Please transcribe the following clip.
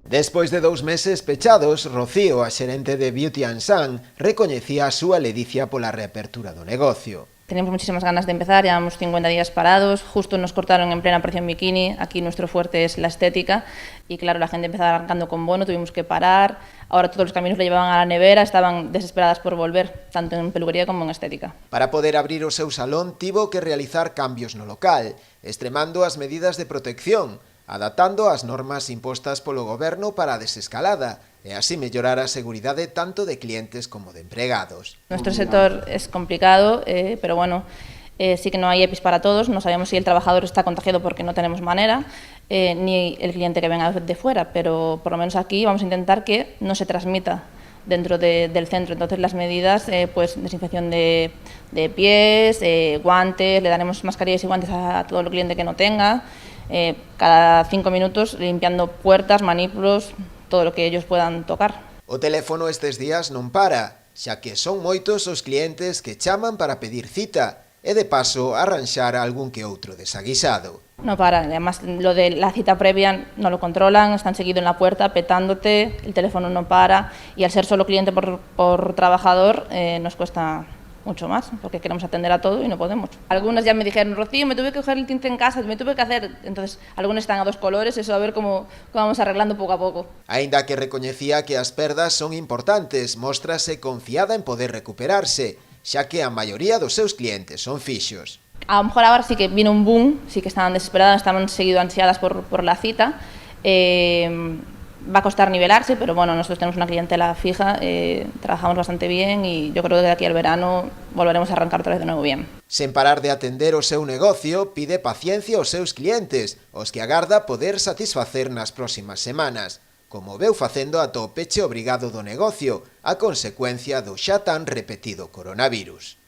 Despois de 2 meses pechados, Rocío, a xerente de Beauty & Sun, recoñecía a súa ledicia pola reapertura do negocio. Teníamos muchísimas ganas de empezar, llevamos 50 días parados, justo nos cortaron en plena operación bikini, aquí nuestro fuerte es la estética y claro, la gente empezaba arrancando con bono, tuvimos que parar, ahora todos los caminos le llevaban a la nevera, estaban desesperadas por volver, tanto en peluquería como en estética. Para poder abrir o seu salón tivo que realizar cambios no local, extremando as medidas de protección, adaptando as normas impostas polo goberno para a desescalada e así mellorar a seguridade tanto de clientes como de empregados. Nuestro sector es complicado, pero bueno, sí que no hay EPIs para todos, no sabemos si el trabajador está contagiado porque no tenemos manera, ni el cliente que venga de fuera, pero por lo menos aquí vamos a intentar que no se transmita dentro del centro. Entonces las medidas, pues desinfección de pies, guantes, le daremos mascarillas y guantes a todo el cliente que no tenga, cada 5 minutos limpiando puertas, manípulos, todo lo que ellos puedan tocar. O teléfono estes días non para, xa que son moitos os clientes que chaman para pedir cita e de paso arranxar algún que outro desaguisado. No para, además lo de la cita previa no lo controlan, están seguidos en la puerta petándote, el teléfono no para y al ser solo cliente por trabajador nos cuesta mucho más, porque queremos atender a todo y no podemos. Algunas ya me dijeron, Rocío, me tuve que coger el tinte en casa, me tuve que hacer... Entonces, algunas están a 2 colores, eso a ver cómo vamos arreglando pouco a pouco. Aínda que recoñecía que as perdas son importantes, móstrase confiada en poder recuperarse, xa que a maioría dos seus clientes son fixos. A lo mejor ahora sí que vino un boom, sí que estaban desesperadas, estaban seguido ansiadas por la cita. Va a costar nivelarse, pero bueno, nosotros tenemos una clientela fija, trabajamos bastante bien y yo creo que de aquí al verano volveremos a arrancar otra vez de nuevo bien. Sen parar de atender o seu negocio, pide paciencia aos seus clientes, os que agarda poder satisfacer nas próximas semanas, como veu facendo ata o peche obrigado do negocio, a consecuencia do xa tan repetido coronavirus.